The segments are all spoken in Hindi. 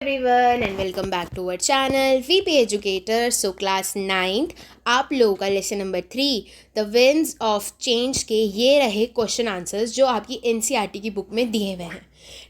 Everyone and welcome back to our channel VP educator. So class 9th आप लोगों का lesson number 3 the winds of change के ये रहे क्वेश्चन आंसर्स जो आपकी एनसीईआरटी की बुक में दिए हुए हैं।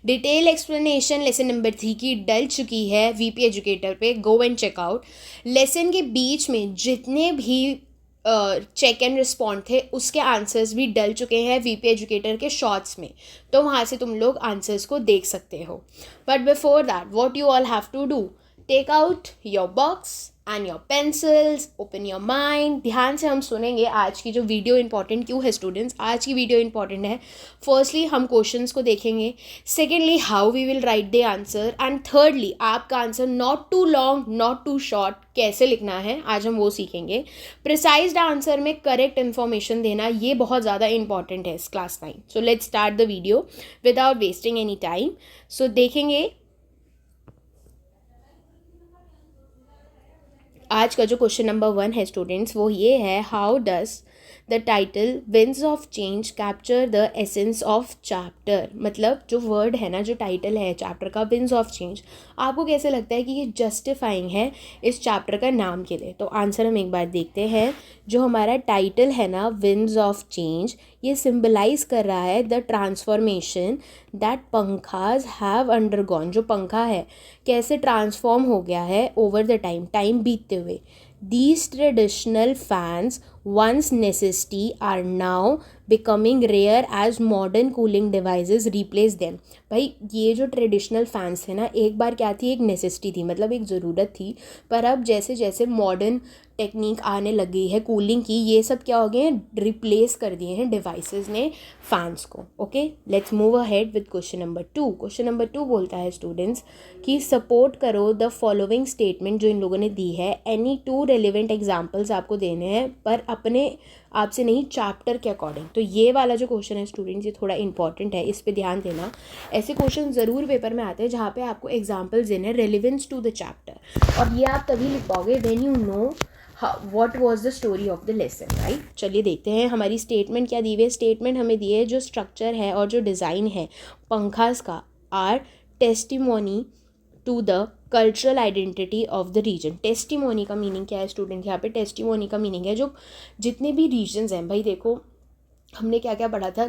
डिटेल एक्सप्लेनेशन लेसन नंबर 3 की डल चुकी है वीपी एजुकेटर पे, गो एंड चेकआउट। लेसन के बीच में जितने भी चेक एंड रिस्पॉन्ड थे उसके आंसर्स भी डल चुके हैं वीपी एजुकेटर के शॉर्ट्स में, तो वहाँ से तुम लोग आंसर्स को देख सकते हो। But before that what you all have to do, take out your box and your pencils, open your mind. ध्यान से हम सुनेंगे आज की जो वीडियो इंपॉर्टेंट क्यों है स्टूडेंट्स। आज की वीडियो इंपॉर्टेंट है, फर्स्टली हम क्वेश्चंस को देखेंगे, secondly how we will write the answer, and thirdly आपका answer not too long not too short कैसे लिखना है, आज हम वो सीखेंगे। प्रिसाइज्ड आंसर में करेक्ट इन्फॉर्मेशन देना ये बहुत ज़्यादा इंपॉर्टेंट है इस class 9। So let's start the video without wasting any time. So देखेंगे आज का जो क्वेश्चन नंबर 1 है स्टूडेंट्स, वो ये है, how does the title winds of change capture the essence of chapter. मतलब जो वर्ड है ना, जो टाइटल है चैप्टर का विंड्स ऑफ चेंज, आपको कैसे लगता है कि ये जस्टिफाइंग है इस चैप्टर का नाम के लिए। तो आंसर हम एक बार देखते हैं। जो हमारा टाइटल है ना विंड्स ऑफ चेंज, ये सिंबलाइज कर रहा है द ट्रांसफॉर्मेशन दैट पंखाज हैव अंडरगॉन। जो पंखा है कैसे ट्रांसफॉर्म हो गया है ओवर द टाइम बीतते हुए। These traditional fans, once necessity, are now becoming rare as modern cooling devices replace them। भाई ये जो ट्रेडिशनल फैंस थे ना, एक बार क्या थी, एक नेसेसिटी थी, मतलब एक ज़रूरत थी, पर अब जैसे जैसे मॉडर्न टेक्निक आने लग गई है कूलिंग की, ये सब क्या हो गए हैं, रिप्लेस कर दिए हैं डिवाइसेस ने फैंस को। Okay, let's move ahead with question number 2। Question number 2 बोलता है स्टूडेंट्स कि सपोर्ट करो द फॉलोइंग स्टेटमेंट जो इन लोगों ने दी है। एनी 2 रेलिवेंट एग्जाम्पल्स आपको देने हैं, पर अपने आपसे नहीं, चैप्टर के अकॉर्डिंग। तो ये वाला जो क्वेश्चन है स्टूडेंट्स, ये थोड़ा इंपॉर्टेंट है, इस पे ध्यान देना। ऐसे क्वेश्चन ज़रूर पेपर में आते हैं जहाँ पे आपको एग्जाम्पल्स देने हैं रेलिवेंस टू द चैप्टर, और ये आप तभी लिख पाओगे when you know what was the story of the lesson, right. चलिए देखते हैं हमारी स्टेटमेंट क्या दी हुई है। स्टेटमेंट हमें दी है जो स्ट्रक्चर है और जो डिज़ाइन है पंखास का are testimony to the cultural identity of the region. Testimony का मीनिंग क्या है स्टूडेंट, यहाँ पे टेस्टिमोनी का मीनिंग है जो जितने भी रीजन्स हैं। भाई देखो, हमने क्या क्या पढ़ा था,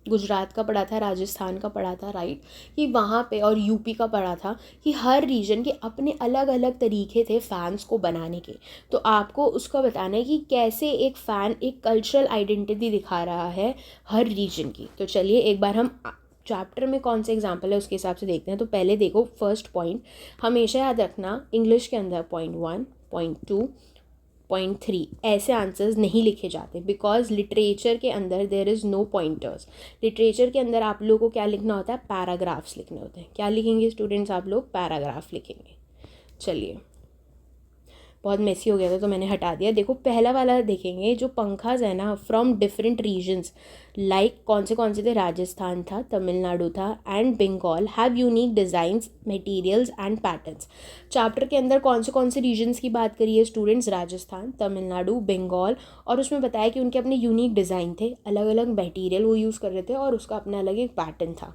गुजरात का पढ़ा था, राजस्थान का पढ़ा था, राइट, कि वहाँ पे, और यूपी का पढ़ा था कि हर रीजन के अपने अलग अलग तरीके थे फ़ैन्स को बनाने के। तो आपको उसका बताना है कि कैसे एक फ़ैन एक कल्चरल आइडेंटिटी दिखा रहा है हर रीजन की। तो चलिए एक बार हम चैप्टर में कौन से एग्जाम्पल है उसके हिसाब से देखते हैं। तो पहले देखो, फर्स्ट पॉइंट हमेशा याद रखना, इंग्लिश के अंदर पॉइंट 1, पॉइंट 2, पॉइंट 3 ऐसे आंसर्स नहीं लिखे जाते, बिकॉज लिटरेचर के अंदर there is no pointers. Literature के अंदर आप लोगों को क्या लिखना होता है, पैराग्राफ्स लिखने होते हैं। क्या लिखेंगे स्टूडेंट्स आप लोग, पैराग्राफ लिखेंगे। चलिए, बहुत मेसी हो गया था तो मैंने हटा दिया। देखो पहला वाला देखेंगे, जो पंखाज है ना फ्रॉम डिफरेंट रीजन्स, लाइक कौन से थे, राजस्थान था, तमिलनाडु था, and Bengal, have unique designs, materials and patterns. Chapter के अंदर कौन से रीजन्स की बात करिए स्टूडेंट्स, राजस्थान, तमिलनाडु, बंगाल, और उसमें बताया कि उनके अपने यूनिक डिज़ाइन थे, अलग अलग मटेरियल वो यूज़ कर रहे थे, और उसका अपना अलग एक पैटर्न था।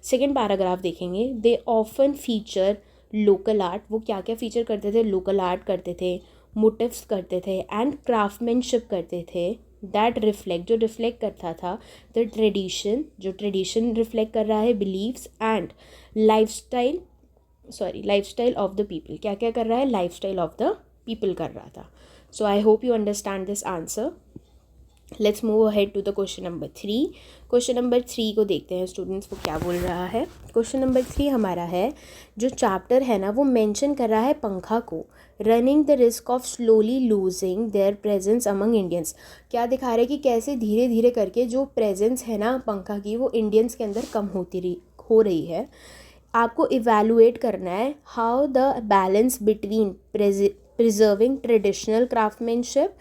सेकेंड पैराग्राफ देखेंगे, they often feature local art. वो क्या क्या फीचर करते थे, लोकल आर्ट करते थे, मोटिव्स करते थे, एंड क्राफ्टमैनशिप करते थे, दैट रिफ्लेक्ट, जो रिफ्लेक्ट करता था द ट्रेडिशन, जो ट्रेडिशन रिफ्लेक्ट कर रहा है, believes and lifestyle of the people. क्या क्या कर रहा है, लाइफस्टाइल ऑफ द पीपल कर रहा था। So I hope you understand this answer. Let's move ahead to the question number 3। Question number 3 को देखते हैं स्टूडेंट्स, वो क्या बोल रहा है। क्वेश्चन नंबर 3 हमारा है, जो चैप्टर है ना वो मेंशन कर रहा है पंखा को, running the risk of slowly losing their presence among Indians. क्या दिखा रहा है कि कैसे धीरे धीरे करके जो प्रेजेंस है ना पंखा की, वो इंडियंस के अंदर कम हो रही है। आपको इवेलुएट करना है how the balance between preserving traditional craftsmanship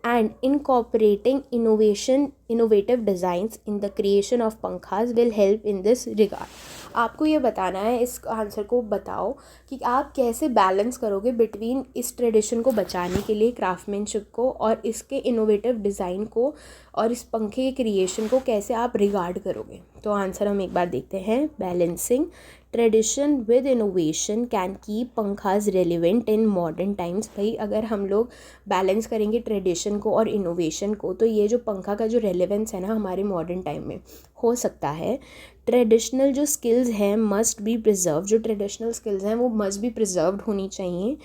and incorporating innovative designs in the creation of पंखास will help in this regard। आपको ये बताना है, इस आंसर को बताओ कि आप कैसे बैलेंस करोगे बिटवीन इस ट्रेडिशन को बचाने के लिए, क्राफ्टमैनशिप को, और इसके इनोवेटिव डिज़ाइन को, और इस पंखे के क्रिएशन को कैसे आप रिगार्ड करोगे। तो आंसर हम एक बार देखते हैं, balancing tradition with innovation can keep pankhas relevant in modern times. भाई अगर हम लोग बैलेंस करेंगे ट्रेडिशन को और इनोवेशन को तो ये जो पंखा का जो रेलेवेंस है ना हमारे मॉडर्न टाइम में हो सकता है। ट्रेडिशनल जो स्किल्स हैं मस्ट बी प्रिजर्व, जो ट्रेडिशनल स्किल्स हैं वो मस्ट बी प्रिजर्व्ड होनी चाहिए।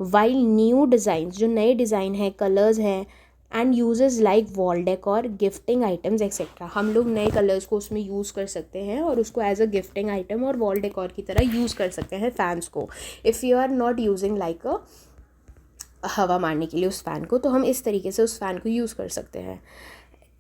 वाइल न्यू डिज़ाइंस, जो नए डिज़ाइन हैं, कलर्स हैं and uses like wall decor, gifting items etcetera, हम लोग नए कलर्स को उसमें यूज़ कर सकते हैं और उसको एज अ गिफ्टिंग आइटम और वॉल डेकोर की तरह यूज़ कर सकते हैं फैंस को। If you are not using like a हवा मारने के लिए उस फ़ैन को, तो हम इस तरीके से उस फ़ैन को यूज़ कर सकते हैं।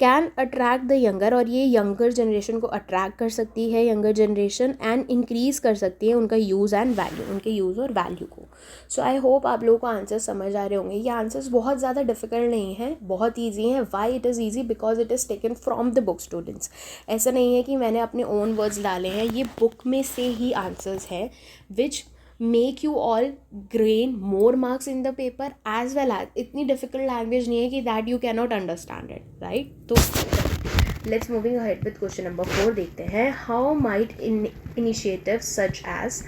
कैन अट्रैक्ट द यंगर, और ये यंगर जनरेशन को अट्रैक्ट कर सकती है, यंगर जनरेशन, एंड इंक्रीज़ कर सकती है उनका यूज़ एंड वैल्यू, उनके यूज़ और वैल्यू को। सो आई होप आप लोगों को आंसर समझ आ रहे होंगे। ये आंसर्स बहुत ज़्यादा डिफिकल्ट नहीं है, बहुत ईजी हैं। Why it is easy? Because it is taken from the book students. ऐसा नहीं है कि मैंने अपने ओन वर्ड्स डाले हैं, ये बुक में से ही आंसर्स हैं which make you all gain more marks in the paper as well as. इतनी डिफिकल्ट लैंग्वेज नहीं है कि that you can not understand it, right? तो let's moving ahead with question number 4 देखते हैं। How might initiatives such as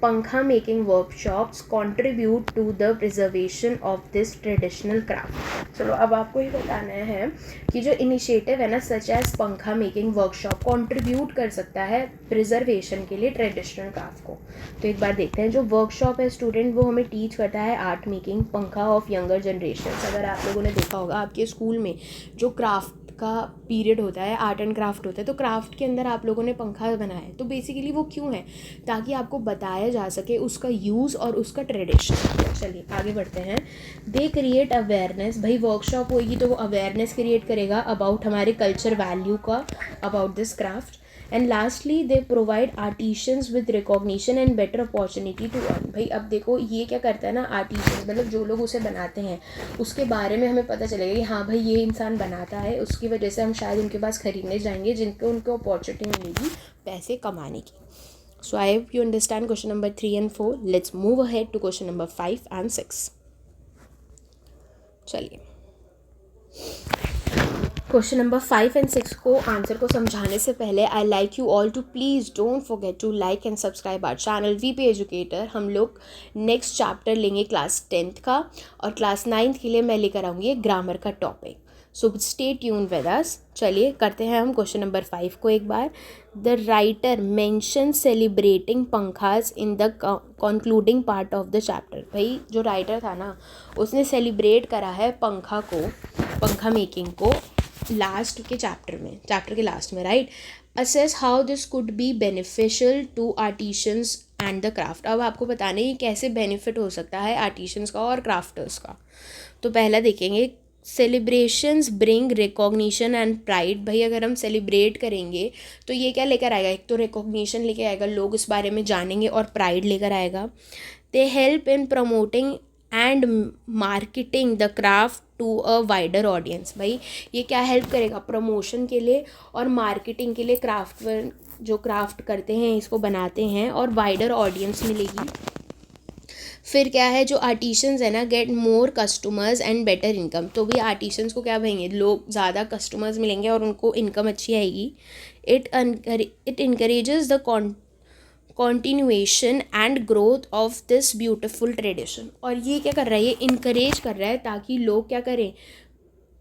pankha making workshops contribute to the preservation of this traditional craft. चलो अब आपको ही बताना है कि जो इनिशिएटिव है ना सच as pankha making workshop contribute कर सकता है प्रिजर्वेशन के लिए ट्रेडिशनल क्राफ्ट को। तो एक बार देखते हैं। जो वर्कशॉप है स्टूडेंट वो हमें टीच करता है आर्ट मेकिंग पंखा ऑफ यंगर जनरेशन। अगर आप लोगों ने देखा होगा आपके स्कूल में जो क्राफ्ट का पीरियड होता है, आर्ट एंड क्राफ्ट होता है, तो क्राफ्ट के अंदर आप लोगों ने पंखा बनाया है। तो बेसिकली वो क्यों है? ताकि आपको बताया जा सके उसका यूज़ और उसका ट्रेडिशन। चलिए आगे बढ़ते हैं। दे क्रिएट अवेयरनेस, भाई वर्कशॉप होगी तो वो अवेयरनेस क्रिएट करेगा अबाउट हमारे कल्चर वैल्यू का, about this craft. And lastly they provide artisans with recognition and better opportunity to earn. भाई अब देखो ये क्या करता है ना, आर्टिशंस मतलब जो लोग उसे बनाते हैं उसके बारे में हमें पता चलेगा कि हाँ भाई ये इंसान बनाता है, उसकी वजह से हम शायद उनके पास खरीदने जाएंगे जिनको उनको अपॉर्चुनिटी मिलेगी पैसे कमाने की। So I hope you understand question number 3 and 4. Let's move ahead to question number 5 and 6. चलिए क्वेश्चन नंबर 5 and 6 को आंसर को समझाने से पहले I like you all to please don't forget to like and subscribe our channel VP educator. हम लोग नेक्स्ट चैप्टर लेंगे क्लास 10th का और क्लास 9th के लिए मैं लेकर आऊँगी ग्रामर का topic. So stay tune with us. चलिए करते हैं हम क्वेश्चन नंबर 5 को एक बार। The writer mention celebrating pankhas in the concluding part of the chapter. भाई जो राइटर था ना उसने सेलिब्रेट करा है पंखा को, पंखा मेकिंग को लास्ट के चैप्टर में, चैप्टर के लास्ट में, right? Assess how this could be beneficial to artisans and the craft. अब आपको बताना है कैसे बेनिफिट हो सकता है आर्टिशंस का और क्राफ्टर्स का। तो पहला देखेंगे celebrations bring recognition and pride. भाई अगर हम सेलिब्रेट करेंगे तो ये क्या लेकर आएगा? एक तो रिकॉग्निशन लेकर आएगा, लोग इस बारे में जानेंगे, और प्राइड लेकर आएगा। They help in promoting and marketing the craft to a wider audience. भाई ये क्या हेल्प करेगा? प्रमोशन के लिए और मार्केटिंग के लिए क्राफ्ट जो क्राफ्ट करते हैं इसको बनाते हैं और वाइडर ऑडियंस मिलेगी। फिर क्या है, जो आर्टिशंस है ना get more customers and better income. तो भी आर्टिशंस को क्या भाएंगे? लोग ज़्यादा कस्टमर्स मिलेंगे और उनको इनकम अच्छी आएगी। It encourages the continuation and growth of this beautiful tradition. और ये क्या कर रहा है? ये इनकरेज कर रहा है ताकि लोग क्या करें?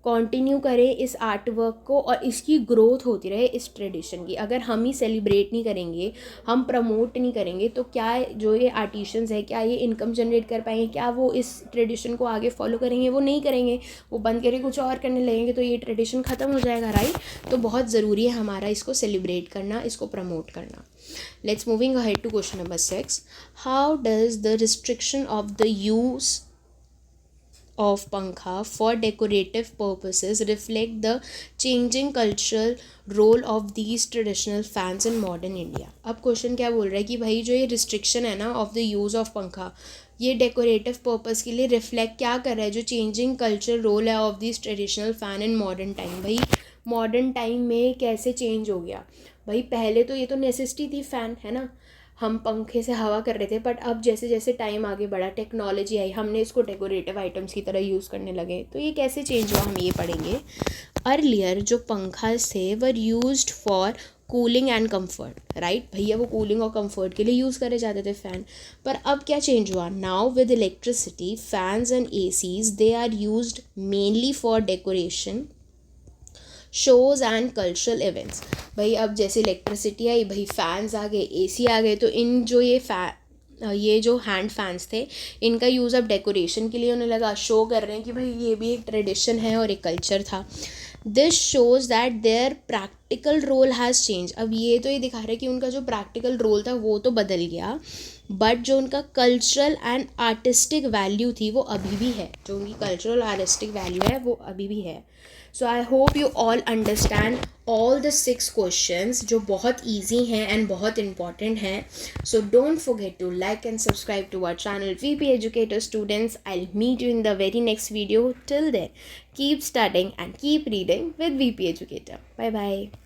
कंटिन्यू करें इस आर्ट वर्क को और इसकी ग्रोथ होती रहे इस ट्रेडिशन की। अगर हम ही सेलिब्रेट नहीं करेंगे, हम प्रमोट नहीं करेंगे, तो क्या जो ये आर्टिशंस है क्या ये इनकम जनरेट कर पाएंगे? क्या वो इस ट्रेडिशन को आगे फॉलो करेंगे? वो नहीं करेंगे, वो बंद करके कुछ और करने लगेंगे, तो ये ट्रेडिशन ख़त्म हो जाएगा, राइट? तो बहुत ज़रूरी है हमारा इसको सेलिब्रेट करना, इसको प्रमोट करना। Let's moving ahead to question number 6. How does the restriction of the use of pankha for decorative purposes reflect the changing cultural role of these traditional fans in modern India? अब क्वेश्चन क्या बोल रहा है कि भाई जो ये रिस्ट्रिक्शन है ना ऑफ द यूज़ ऑफ पंखा, ये डेकोरेटिव पर्पस के लिए रिफ्लेक्ट क्या कर रहा है? जो चेंजिंग कल्चर रोल है of this traditional fan in modern time. भाई मॉडर्न टाइम में कैसे चेंज हो गया? भाई पहले तो ये तो नेसेसिटी थी फ़ैन, है ना, हम पंखे से हवा कर रहे थे, बट अब जैसे जैसे टाइम आगे बढ़ा, टेक्नोलॉजी आई, हमने इसको डेकोरेटिव आइटम्स की तरह यूज़ करने लगे। तो ये कैसे चेंज हुआ हम ये पढ़ेंगे। अर्लियर जो पंखा थे were used for cooling and comfort, right भैया, वो कूलिंग और कंफर्ट के लिए यूज़ करे जाते थे फ़ैन। पर अब क्या चेंज हुआ, now with electricity fans and ACs they are used mainly for decoration, shows and cultural events. भाई अब जैसे इलेक्ट्रिसिटी आई, भाई फैंस आ गए, एसी आ गए, तो इन जो ये जो हैंड फैंस थे, इनका यूज़ अब डेकोरेशन के लिए होने लगा, शो कर रहे हैं कि भाई ये भी एक ट्रेडिशन है और एक कल्चर था। This shows that their practical role has change. अब ये तो ये दिखा रहा है कि उनका जो प्रैक्टिकल रोल था वो तो बदल गया, बट जो उनका कल्चरल एंड आर्टिस्टिक वैल्यू थी वो अभी भी है, जो उनकी कल्चरल आर्टिस्टिक वैल्यू है वो अभी भी है। So I hope you all understand all the 6 questions जो बहुत ईजी हैं एंड बहुत इंपॉर्टेंट हैं. So don't forget to like and subscribe to our channel VP Educator students. I'll meet you in the very next video. Till then, keep studying and keep reading with VP Educator. Bye bye.